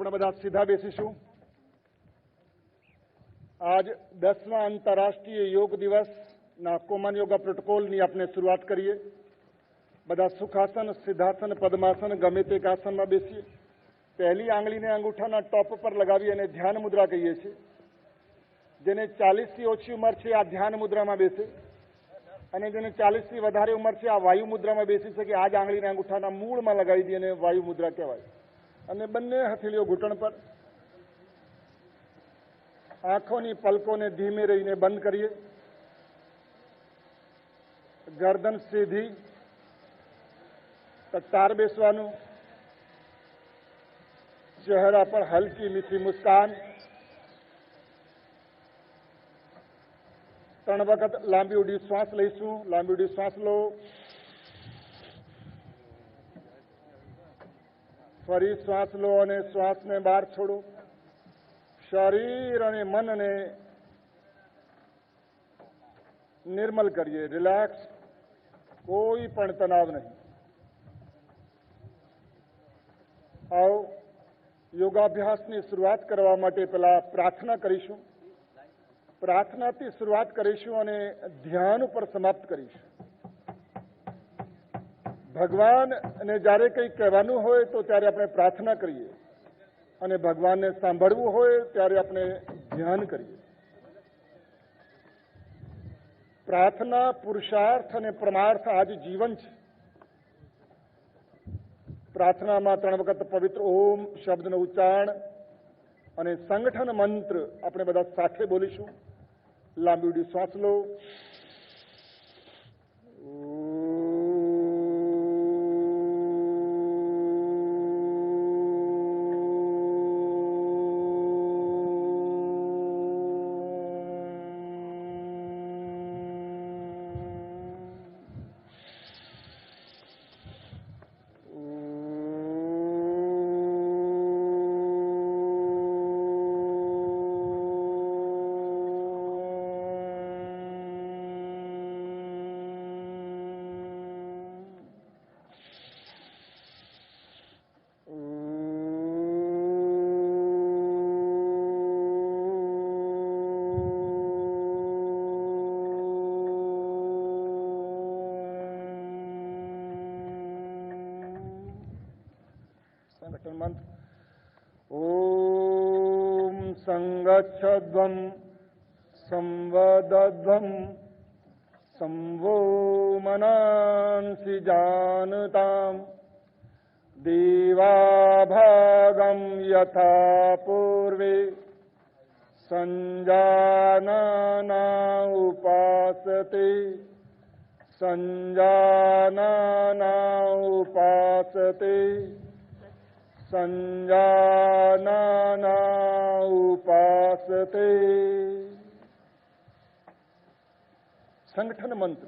આપણે બધા સીધા બેસીશું। આજ 10મા આંતરરાષ્ટ્રીય યોગ દિવસના કોમન યોગા પ્રોટોકોલની આપણે શરૂઆત કરીએ। બધા સુખાસન, સિદ્ધાસન, પદ્માસન ગમે તે આસનમાં બેસીએ। પહેલી આંગળીને અંગૂઠાના ટોપ પર લગાવી અને ધ્યાન મુદ્રા કહીએ છીએ। જેને 40થી ઓછી ઉંમર છે આ ધ્યાન મુદ્રામાં બેસે અને જેને 40થી વધારે ઉંમર છે આ વાયુ મુદ્રામાં બેસી શકે। આ જ આંગળીને અંગૂઠાના મૂળમાં લગાવી દઈએ અને વાયુ મુદ્રા કહેવાય। અને બંને હથેળીઓ ઘૂંટણ પર, આંખોની પલકોને ધીમે રહીને બંધ કરીએ। ગરદન સીધી, તકતાર બેસવાનું, ચહેરા પર હલકી મીઠી મુસ્કાન। 3 વખત લાંબી ઊંડી શ્વાસ લઈશું। લાંબી ઊંડી શ્વાસ લો, ફરી શ્વાસ લો અને શ્વાસને બહાર છોડો। શરીર અને મનને નિર્મલ કરીએ, રિલેક્સ, કોઈ પણ તણાવ નહીં। આવો યોગાભ્યાસની શરૂઆત કરવા માટે પહેલા પ્રાર્થના કરીશું। પ્રાર્થનાથી શરૂઆત કરીશું અને ધ્યાન ઉપર સમાપ્ત કરીશું। ભગવાનને જ્યારે કંઈ કહેવાનું હોય તો ત્યારે આપણે પ્રાર્થના કરીએ અને ભગવાનને સાંભળવું હોય ત્યારે આપણે ધ્યાન કરીએ। પ્રાર્થના, પુરુષાર્થ અને પરમાર્થ આજ જીવન છે। પ્રાર્થનામાં 3 વખત પવિત્ર ઓમ શબ્દનું ઉચ્ચારણ અને સંગઠન મંત્ર આપણે બધા સાથે બોલીશું। લાંબી ઊંડી શ્વાસ લો, મંત્ર ઓમ સંગચ્છદ્વમ સંવદધ્વમ સંવો મનાંસી જાનતામ દેવાભાગમ યથા પૂર્વે સંજાનના ઉપાસતે સંજાનના ઉપાસતે संजानना उपासते। संगठन मंत्र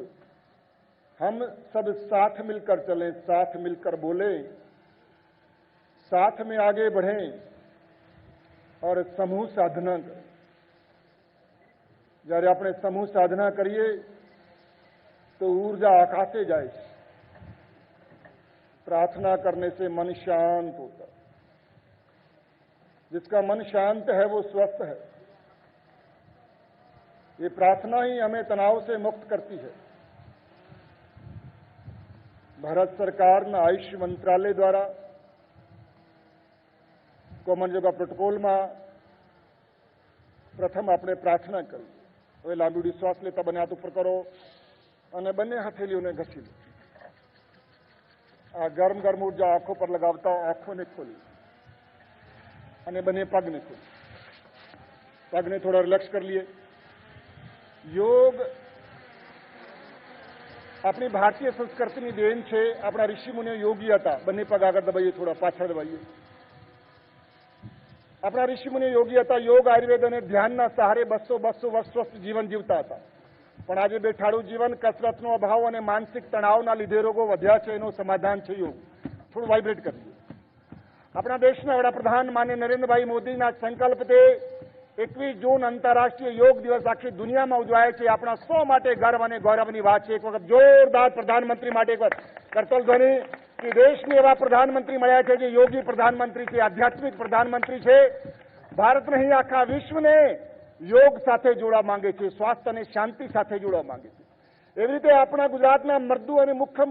हम सब साथ मिलकर चलें, साथ मिलकर बोलें, साथ में आगे बढ़ें और समूह साधना करें। જ્યારે આપણે સમૂહ સાધના કરીએ તો ऊर्जा आकाशे जाए। प्रार्थना करने से मन शांत होता है। जिसका मन शांत है वो स्वस्थ है। ये प्रार्थना ही हमें तनाव से मुक्त करती है। भारत सरकार ना आयुष मंत्रालय द्वारा कॉमन योगा प्रोटोकॉल में प्रथम आपने प्रार्थना करी। હવે લાંબી ઊંડી શ્વાસ લેતા બંને હાથ ઉપર કરો અને બંને હથેળીઓને ઘસી લો। આ ગરમ ગરમ ઊર્જા આંખો પર લગાવતા આંખોને ખોલી અને બંને પગને ખોલી। પગને થોડા રિલેક્સ કરી लिए। योग अपनी भारतीय संस्कृतिની દેન છે। આપણા ઋષિ મુનિઓ યોગી હતા। બંને પગ આગળ દબાઈએ, થોડા પાછળ દબાઈએ। આપણા ઋષિ મુનિઓ યોગી હતા। યોગ, આયુર્વેદ અને ધ્યાનના સહારે 200 વર્ષ સ્વસ્થ જીવન જીવતા હતા। પણ આજે બેઠાડું જીવન, કસરતનો અભાવ અને માનસિક તણાવના લીધે રોગો વધ્યા છે। એનું સમાધાન છે યોગ। થોડું વાઇબ્રેટ કરીએ। આપણા દેશના વડાપ્રધાન માનનીય નરેન્દ્રભાઈ મોદીના સંકલ્પથી 21 જૂન આંતરરાષ્ટ્રીય યોગ દિવસ આખી દુનિયામાં ઉજવાય છે। આપણા સૌ માટે ગર્વ અને ગૌરવની વાત છે। એક વખત જોરદાર પ્રધાનમંત્રી માટે એક વાર કરતલ ધ્વનિ। કે દેશને એવા પ્રધાનમંત્રી મળ્યા છે જે યોગી પ્રધાનમંત્રી છે, આધ્યાત્મિક પ્રધાનમંત્રી છે. ભારત નહીં આખા વિશ્વને યોગ સાથે જોડવા માંગે છે, સ્વાસ્થ્ય અને શાંતિ સાથે જોડવા માંગે છે. એવી રીતે આપણા ગુજરાતના મર્દુ અને મુખ્ય